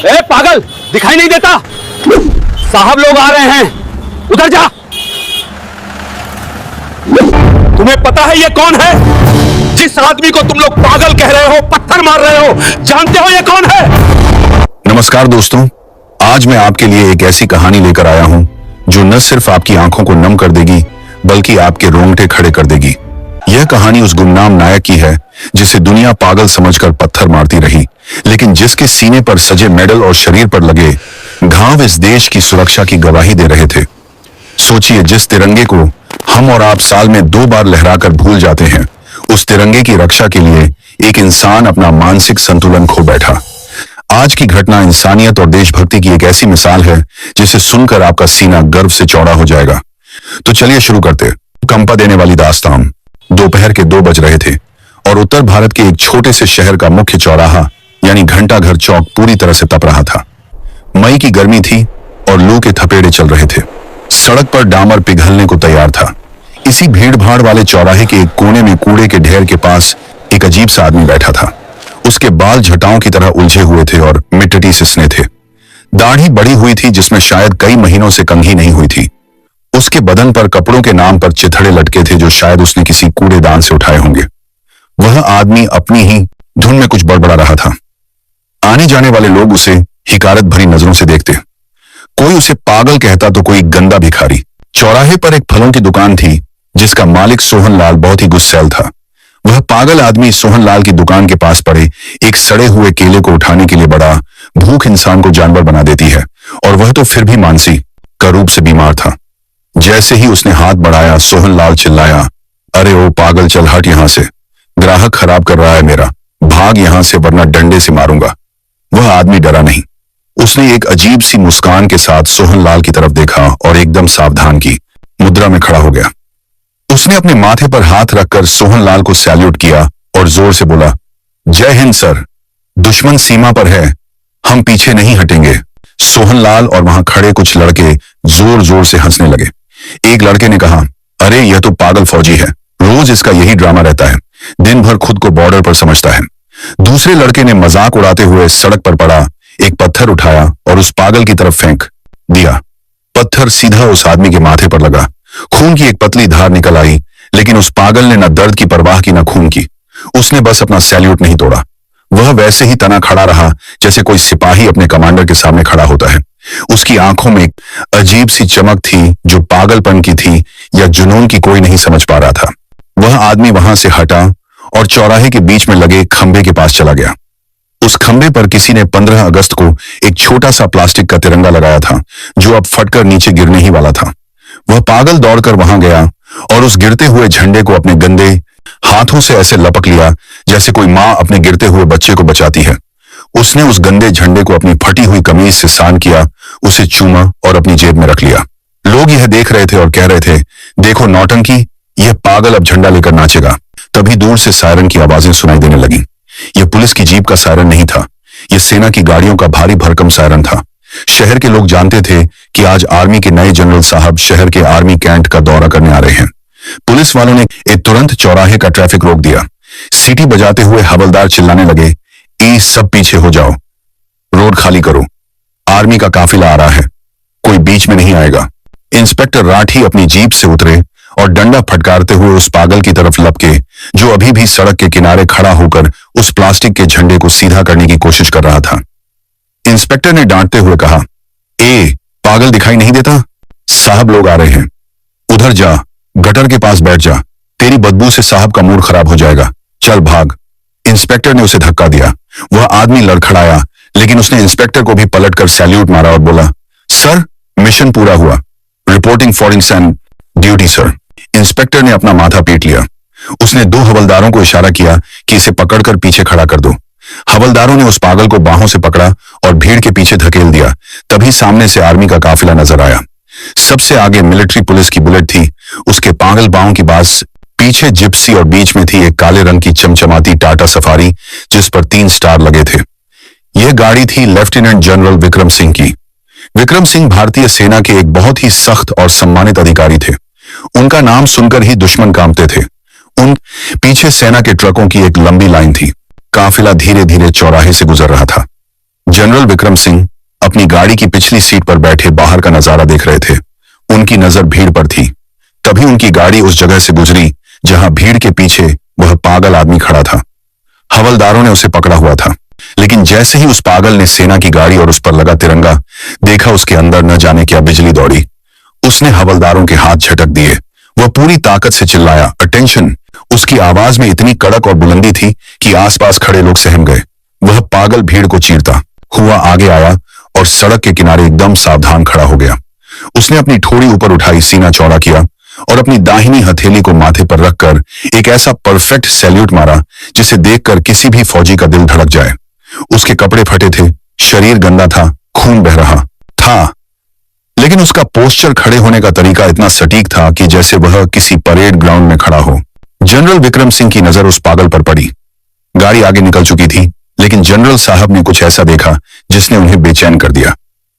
ए पागल, दिखाई नहीं देता? साहब लोग आ रहे हैं, उधर जा। तुम्हें पता है ये कौन है? जिस आदमी को तुम लोग पागल कह रहे हो, पत्थर मार रहे हो, जानते हो ये कौन है? नमस्कार दोस्तों, आज मैं आपके लिए एक ऐसी कहानी लेकर आया हूं जो न सिर्फ आपकी आंखों को नम कर देगी बल्कि आपके रोंगटे खड़े कर देगी। यह कहानी उस गुमनाम नायक की है जिसे दुनिया पागल समझकर पत्थर मारती रही, लेकिन जिसके सीने पर सजे मेडल और शरीर पर लगे घाव इस देश की सुरक्षा की गवाही दे रहे थे। सोचिए, जिस तिरंगे को हम और आप साल में 2 बार लहराकर भूल जाते हैं, उस तिरंगे की रक्षा के लिए एक इंसान अपना मानसिक संतुलन खो बैठा। आज की घटना इंसानियत और देशभक्ति की एक ऐसी मिसाल है जिसे सुनकर आपका सीना गर्व से चौड़ा हो जाएगा। तो चलिए शुरू करते। कंपा देने वाली दास्तान। दोपहर के 2 बज रहे थे और उत्तर भारत के एक छोटे से शहर का मुख्य चौराहा यानी घंटाघर चौक पूरी तरह से तप रहा था। मई की गर्मी थी और लू के थपेड़े चल रहे थे। सड़क पर डामर पिघलने को तैयार था। इसी भीड़ भाड़ वाले चौराहे के एक कोने में कूड़े के ढेर के पास एक अजीब सा आदमी बैठा था। उसके बाल झटाओं की तरह उलझे हुए थे और मिट्टी सिसने थे। दाढ़ी बड़ी हुई थी जिसमें शायद कई महीनों से कंघी नहीं हुई थी। उसके बदन पर कपड़ों के नाम पर चिथड़े लटके थे जो शायद उसने किसी कूड़ेदान से उठाए होंगे। वह आदमी अपनी ही धुन में कुछ बड़बड़ा रहा था। आने जाने वाले लोग उसे हिकारत भरी नजरों से देखते। कोई उसे पागल कहता तो कोई गंदा भिखारी। चौराहे पर एक फलों की दुकान थी जिसका मालिक सोहनलाल बहुत ही गुस्सैल था। वह पागल आदमी सोहनलाल की दुकान के पास पड़े एक सड़े हुए केले को उठाने के लिए बड़ा। भूख इंसान को जानवर बना देती है और वह तो फिर भी मानसी का रूप से बीमार था। जैसे ही उसने हाथ बढ़ाया, सोहनलाल चिल्लाया, अरे ओ पागल, चल हट यहां से, ग्राहक खराब कर रहा है मेरा, भाग यहां से वरना डंडे से मारूंगा। वह आदमी डरा नहीं। उसने एक अजीब सी मुस्कान के साथ सोहनलाल की तरफ देखा और एकदम सावधान की मुद्रा में खड़ा हो गया। उसने अपने माथे पर हाथ रखकर सोहनलाल को सैल्यूट किया और जोर से बोला, जय हिंद सर, दुश्मन सीमा पर है, हम पीछे नहीं हटेंगे। सोहनलाल और वहां खड़े कुछ लड़के जोर जोर से हंसने लगे। एक लड़के ने कहा, अरे यह तो पागल फौजी है, रोज इसका यही ड्रामा रहता है, दिन भर खुद को बॉर्डर पर समझता है। दूसरे लड़के ने मजाक उड़ाते हुए सड़क पर पड़ा एक पत्थर उठाया और उस पागल की तरफ फेंक दिया। पत्थर सीधा उस आदमी के माथे पर लगा। खून की एक पतली धार निकल आई, लेकिन उस पागल ने न दर्द की परवाह की न खून की। उसने बस अपना सैल्यूट नहीं तोड़ा। वह वैसे ही तना खड़ा रहा जैसे कोई सिपाही अपने कमांडर के सामने खड़ा होता है। उसकी आंखों में एक अजीब सी चमक थी जो पागलपन की थी या जुनून की, कोई नहीं समझ पा रहा था। वह आदमी वहां से हटा और चौराहे के बीच में लगे खंबे के पास चला गया। उस खंबे पर किसी ने 15 अगस्त को एक छोटा सा प्लास्टिक का तिरंगा लगाया था जो अब फटकर नीचे गिरने ही वाला था। वह पागल दौड़कर वहां गया और उस गिरते हुए झंडे को अपने गंदे हाथों से ऐसे लपक लिया जैसे कोई मां अपने गिरते हुए बच्चे को बचाती है। उसने उस गंदे झंडे को अपनी फटी हुई कमीज से सान किया, उसे चूमा और अपनी जेब में रख लिया। लोग यह देख रहे थे और कह रहे थे, देखो नौटंकी, यह पागल अब झंडा लेकर नाचेगा। तभी दूर से सायरन की आवाजें सुनाई देने लगी। यह पुलिस की जीप का सायरन नहीं था, यह सेना की गाड़ियों का भारी भरकम सायरन था। शहर के लोग जानते थे कि आज आर्मी के नए जनरल साहब शहर के आर्मी कैंट का दौरा करने आ रहे हैं। पुलिस वालों ने तुरंत चौराहे का ट्रैफिक रोक दिया। सीटी बजाते हुए हवलदार चिल्लाने लगे, सब पीछे हो जाओ, रोड खाली करो, आर्मी का काफिला आ रहा है, कोई बीच में नहीं आएगा। इंस्पेक्टर राठी अपनी जीप से उतरे और डंडा फटकारते हुए उस पागल की तरफ लपके जो अभी भी सड़क के किनारे खड़ा होकर उस प्लास्टिक के झंडे को सीधा करने की कोशिश कर रहा था। इंस्पेक्टर ने डांटते हुए कहा, पागल दिखाई नहीं देता? साहब लोग आ रहे हैं, उधर जा, गटर के पास बैठ जा, तेरी बदबू से साहब का मूड खराब हो जाएगा, चल भाग। इंस्पेक्टर ने उसे धक्का दिया। वह आदमी लड़खड़ाया, लेकिन उसने इंस्पेक्टर को भी पलटकर सैल्यूट मारा और बोला, सर मिशन पूरा हुआ, रिपोर्टिंग फॉर इंसान ड्यूटी सर। इंस्पेक्टर ने अपना माथा पीट लिया। उसने 2 हवलदारों को इशारा किया कि इसे पकड़कर पीछे खड़ा कर दो। हवलदारों ने उस पागल को बाहों से पकड़ा और भीड़ के पीछे धकेल दिया। तभी सामने से आर्मी का काफिला नजर आया। सबसे आगे मिलिट्री पुलिस की बुलेट थी, उसके पागल बाहों की बास, पीछे जिप्सी और बीच में थी एक काले रंग की चमचमाती टाटा सफारी जिस पर 3 स्टार लगे थे। यह गाड़ी थी लेफ्टिनेंट जनरल विक्रम सिंह की। विक्रम सिंह भारतीय सेना के एक बहुत ही सख्त और सम्मानित अधिकारी थे। उनका नाम सुनकर ही दुश्मन कांपते थे। उन पीछे सेना के ट्रकों की एक लंबी लाइन थी। काफिला धीरे धीरे चौराहे से गुजर रहा था। जनरल विक्रम सिंह अपनी गाड़ी की पिछली सीट पर बैठे बाहर का नजारा देख रहे थे। उनकी नजर भीड़ पर थी। तभी उनकी गाड़ी उस जगह से गुजरी जहां भीड़ के पीछे वह पागल आदमी खड़ा था। हवलदारों ने उसे पकड़ा हुआ था, लेकिन जैसे ही उस पागल ने सेना की गाड़ी और उस पर लगा तिरंगा देखा, उसके अंदर न जाने क्या बिजली दौड़ी। उसने हवलदारों के हाथ झटक दिए। वह पूरी ताकत से चिल्लाया, अटेंशन। उसकी आवाज में इतनी कड़क और बुलंदी थी कि आसपास खड़े लोग सहम गए। वह पागल भीड़ को चीरता हुआ आगे आया और सड़क के किनारे एकदम सावधान खड़ा हो गया। उसने अपनी ठोड़ी ऊपर उठाई, सीना चौड़ा किया और अपनी दाहिनी हथेली को माथे पर रखकर एक ऐसा परफेक्ट सैल्यूट मारा जिसे देखकर किसी भी फौजी का दिल धड़क जाए। उसके कपड़े फटे थे, शरीर गंदा था, खून बह रहा था, लेकिन उसका पोस्चर, खड़े होने का तरीका इतना सटीक था कि जैसे वह किसी परेड ग्राउंड में खड़ा हो। जनरल विक्रम सिंह की नजर उस पागल पर पड़ी। गाड़ी आगे निकल चुकी थी, लेकिन जनरल साहब ने कुछ ऐसा देखा जिसने उन्हें बेचैन कर दिया।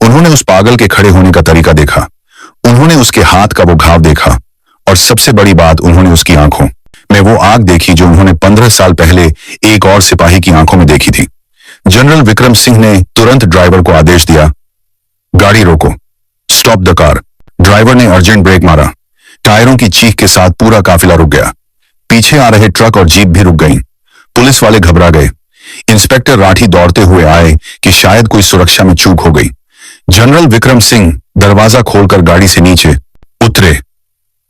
उन्होंने उस पागल के खड़े होने का तरीका देखा, उन्होंने उसके हाथ का वो घाव देखा, और सबसे बड़ी बात, उन्होंने उसकी आंखों में वो आग देखी जो उन्होंने 15 साल पहले एक और सिपाही की आंखों में देखी थी। जनरल विक्रम सिंह ने तुरंत ड्राइवर को आदेश दिया, गाड़ी रोको, स्टॉप द कार। ड्राइवर ने अर्जेंट ब्रेक मारा। टायरों की चीख के साथ पूरा काफिला रुक गया। पीछे आ रहे ट्रक और जीप भी रुक गईं। पुलिस वाले घबरा गए। इंस्पेक्टर राठी दौड़ते हुए आए कि शायद कोई सुरक्षा में चूक हो गई। जनरल विक्रम सिंह दरवाजा खोलकर गाड़ी से नीचे उतरे।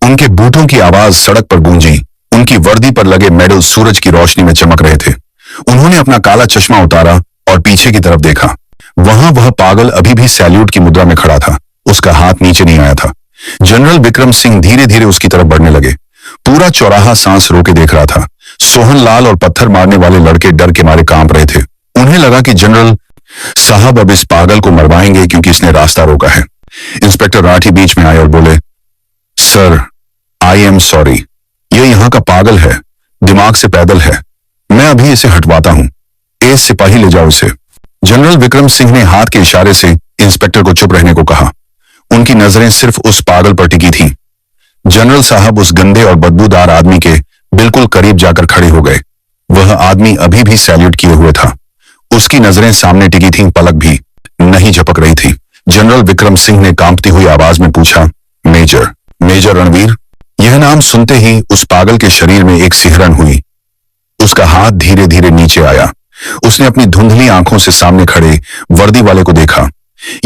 उनके बूटों की आवाज सड़क पर गूंजी। उनकी वर्दी पर लगे मेडल सूरज की रोशनी में चमक रहे थे। उन्होंने अपना काला चश्मा उतारा और पीछे की तरफ देखा। वहां वह पागल अभी भी सैल्यूट की मुद्रा में खड़ा था। उसका हाथ नीचे नहीं आया था। जनरल विक्रम सिंह धीरे धीरे उसकी तरफ बढ़ने लगे। पूरा चौराहा सांस रोके देख रहा था। सोहनलाल और पत्थर मारने वाले लड़के डर के मारे कांप रहे थे। उन्हें लगा कि जनरल साहब अब इस पागल को मरवाएंगे क्योंकि इसने रास्ता रोका है। इंस्पेक्टर राठी बीच में आए और बोले, सर, आई एम सॉरी, ये यहाँ का पागल है, दिमाग से पैदल है, मैं अभी इसे हटवाता हूं। ए सिपाही ले जाओ इसे। जनरल विक्रम सिंह ने हाथ के इशारे से इंस्पेक्टर को चुप रहने को कहा। उनकी नजरें सिर्फ उस पागल पर टिकी थीं। जनरल साहब उस गंदे और बदबूदार आदमी के बिल्कुल करीब जाकर खड़े हो गए। वह आदमी अभी भी सैल्यूट किए हुए था। उसकी नजरें सामने टिकी थीं, पलक भी नहीं झपक रही थी। जनरल विक्रम सिंह ने कांपती हुई आवाज में पूछा, मेजर, मेजर रणवीर। यह नाम सुनते ही उस पागल के शरीर में एक सिहरन हुई। उसका हाथ धीरे धीरे नीचे आया। उसने अपनी धुंधली आंखों से सामने खड़े वर्दी वाले को देखा।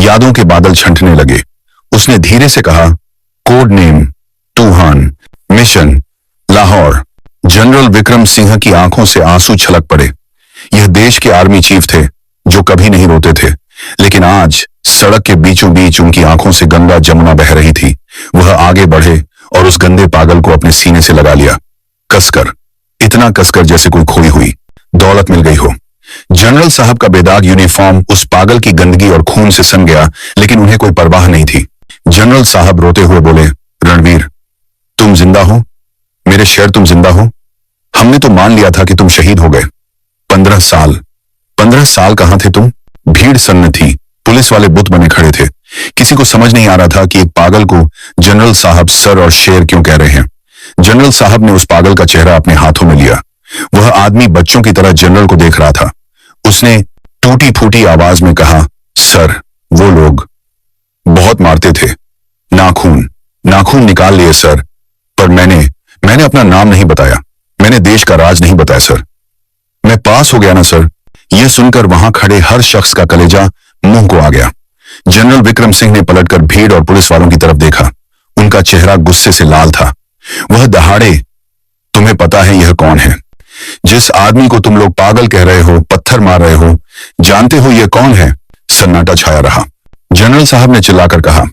यादों के बादल छंटने लगे। उसने धीरे से कहा, कोड नेम तूफान, मिशन लाहौर। जनरल विक्रम सिंह की आंखों से आंसू छलक पड़े। यह देश के आर्मी चीफ थे जो कभी नहीं रोते थे, लेकिन आज सड़क के बीचों बीच उनकी आंखों से गंगा जमुना बह रही थी। वह आगे बढ़े और उस गंदे पागल को अपने सीने से लगा लिया, कसकर, इतना कसकर जैसे कोई खोई हुई दौलत मिल गई हो। जनरल साहब का बेदाग यूनिफॉर्म उस पागल की गंदगी और खून से सन गया, लेकिन उन्हें कोई परवाह नहीं थी। जनरल साहब रोते हुए बोले, रणवीर, तुम जिंदा हो, मेरे शेर, तुम जिंदा हो। हमने तो मान लिया था कि तुम शहीद हो गए। 15 साल कहां थे तुम? भीड़ सन्न थी। पुलिस वाले बुत बने खड़े थे। किसी को समझ नहीं आ रहा था कि एक पागल को जनरल साहब सर और शेर क्यों कह रहे हैं। जनरल साहब ने उस पागल का चेहरा अपने हाथों में लिया। वह आदमी बच्चों की तरह जनरल को देख रहा था। उसने टूटी फूटी आवाज में कहा, सर, वो लोग बहुत मारते थे, नाखून निकाल लिए सर, पर मैंने अपना नाम नहीं बताया, मैंने देश का राज नहीं बताया सर। मैं पास हो गया ना सर। यह सुनकर वहां खड़े हर शख्स का कलेजा मुंह को आ गया। जनरल विक्रम सिंह ने पलटकर भीड़ और पुलिस वालों की तरफ देखा। उनका चेहरा गुस्से से लाल था। वह दहाड़े, तुम्हें पता है यह कौन है? जिस आदमी को तुम लोग पागल कह रहे हो, पत्थर मार रहे हो, जानते हो यह कौन है? सन्नाटा छाया रहा। जनरल साहब ने चिल्लाकर कहा,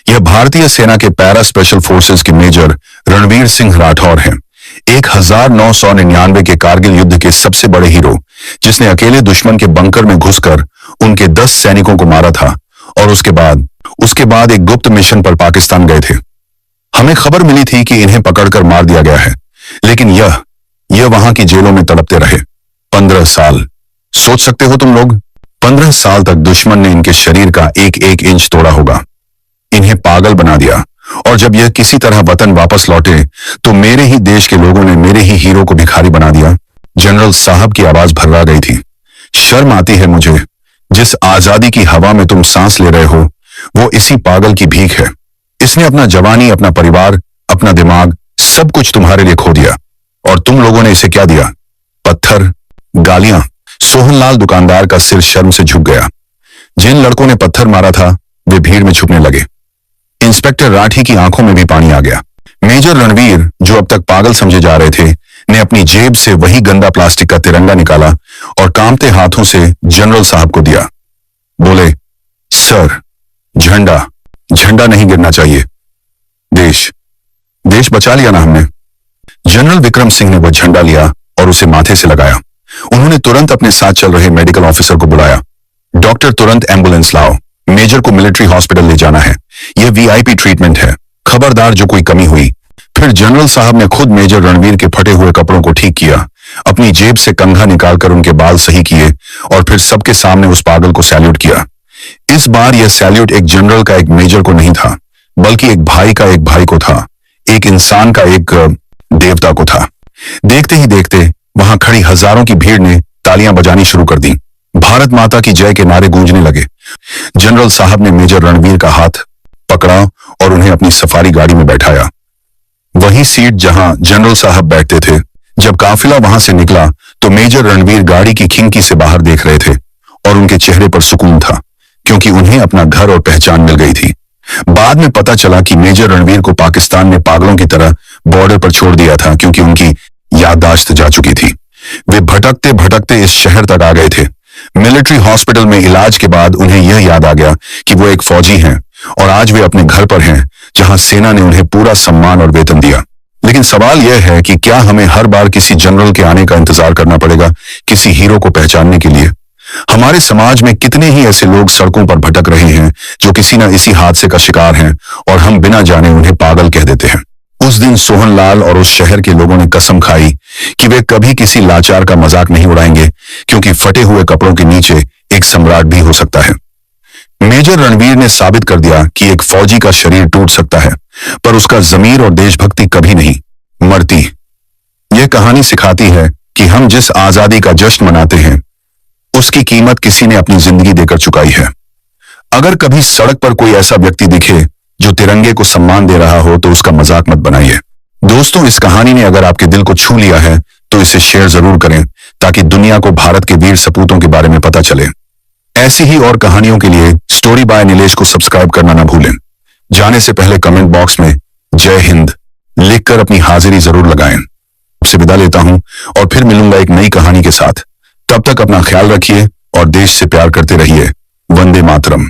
यह भारतीय सेना के पैरा स्पेशल फोर्सेस के मेजर रणवीर सिंह राठौर हैं। 1999 के कारगिल युद्ध के सबसे बड़े हीरो, जिसने अकेले दुश्मन के बंकर में घुसकर उनके 10 सैनिकों को मारा था और उसके बाद एक गुप्त मिशन पर पाकिस्तान गए थे। हमें खबर मिली थी कि इन्हें पकड़कर मार दिया गया है, लेकिन यह वहां की जेलों में तड़पते रहे। 15 साल, सोच सकते हो तुम लोग? 15 साल तक दुश्मन ने इनके शरीर का एक एक इंच तोड़ा होगा, इन्हें पागल बना दिया, और जब यह किसी तरह वतन वापस लौटे तो मेरे ही देश के लोगों ने मेरे ही हीरो को भिखारी बना दिया। जनरल साहब की आवाज भर्रा गई थी। शर्म आती है मुझे जिस आजादी की हवा में तुम सांस ले रहे हो वो इसी पागल की भीख है। इसने अपना जवानी, अपना परिवार, अपना दिमाग, सब कुछ तुम्हारे लिए खो दिया और तुम लोगों ने इसे क्या दिया? पत्थर, गालियां। सोहनलाल दुकानदार का सिर शर्म से झुक गया। जिन लड़कों ने पत्थर मारा था वे भीड़ में छुपने लगे। इंस्पेक्टर राठी की आंखों में भी पानी आ गया। मेजर रणवीर, जो अब तक पागल समझे जा रहे थे, ने अपनी जेब से वही गंदा प्लास्टिक का तिरंगा निकाला और कांपते हाथों से जनरल साहब को दिया। बोले, सर, झंडा झंडा नहीं गिरना चाहिए। देश बचा लिया ना हमने। जनरल विक्रम सिंह ने वह झंडा लिया और उसे माथे से लगाया। उन्होंने तुरंत अपने साथ चल रहे मेडिकल ऑफिसर को बुलाया। डॉक्टर, तुरंत एम्बुलेंस लाओ, मेजर को मिलिट्री हॉस्पिटल ले जाना है। यह वीआईपी ट्रीटमेंट है, खबरदार जो कोई कमी हुई। फिर जनरल साहब ने खुद मेजर रणवीर के फटे हुए कपड़ों को ठीक किया, अपनी जेब से कंघा निकालकर उनके बाल सही किए और फिर सबके सामने उस पागल को सैल्यूट किया। इस बार यह सैल्यूट एक जनरल का एक मेजर को नहीं था, बल्कि एक भाई का एक भाई को था, एक इंसान का एक देवता को था। देखते ही देखते वहां खड़ी हजारों की भीड़ ने तालियां बजानी शुरू कर दी। भारत माता की जय के नारे गूंजने लगे। जनरल साहब ने मेजर रणवीर का हाथ पकड़ा और उन्हें अपनी सफारी गाड़ी में बैठाया, वही सीट जहां जनरल साहब बैठते थे। जब काफिला वहां से निकला तो मेजर रणवीर गाड़ी की खिड़की से बाहर देख रहे थे और उनके चेहरे पर सुकून था, क्योंकि उन्हें अपना घर और पहचान मिल गई थी। बाद में पता चला कि मेजर रणवीर को पाकिस्तान ने पागलों की तरह बॉर्डर पर छोड़ दिया था, क्योंकि उनकी याददाश्त जा चुकी थी। वे भटकते भटकते इस शहर तक आ गए थे। मिलिट्री हॉस्पिटल में इलाज के बाद उन्हें यह याद आ गया कि वो एक फौजी हैं और आज वे अपने घर पर हैं, जहां सेना ने उन्हें पूरा सम्मान और वेतन दिया। लेकिन सवाल यह है कि क्या हमें हर बार किसी जनरल के आने का इंतजार करना पड़ेगा किसी हीरो को पहचानने के लिए? हमारे समाज में कितने ही ऐसे लोग सड़कों पर भटक रहे हैं जो किसी न इसी हादसे का शिकार हैं और हम बिना जाने उन्हें पागल कह देते हैं। उस दिन सोहनलाल और उस शहर के लोगों ने कसम खाई कि वे कभी किसी लाचार का मजाक नहीं उड़ाएंगे, क्योंकि फटे हुए कपड़ों के नीचे एक सम्राट भी हो सकता है। मेजर रणवीर ने साबित कर दिया कि एक फौजी का शरीर टूट सकता है, पर उसका जमीर और देशभक्ति कभी नहीं मरती। यह कहानी सिखाती है कि हम जिस आजादी का जश्न मनाते हैं उसकी कीमत किसी ने अपनी जिंदगी देकर चुकाई है। अगर कभी सड़क पर कोई ऐसा व्यक्ति दिखे जो तिरंगे को सम्मान दे रहा हो तो उसका मजाक मत बनाइए। दोस्तों, इस कहानी ने अगर आपके दिल को छू लिया है तो इसे शेयर जरूर करें, ताकि दुनिया को भारत के वीर सपूतों के बारे में पता चले। ऐसी ही और कहानियों के लिए स्टोरी बाय नीलेश को सब्सक्राइब करना ना भूलें। जाने से पहले कमेंट बॉक्स में जय हिंद लिखकर अपनी हाजिरी जरूर लगाएं। आपसे विदा लेता हूं और फिर मिलूंगा एक नई कहानी के साथ। तब तक अपना ख्याल रखिए और देश से प्यार करते रहिए। वंदे मातरम।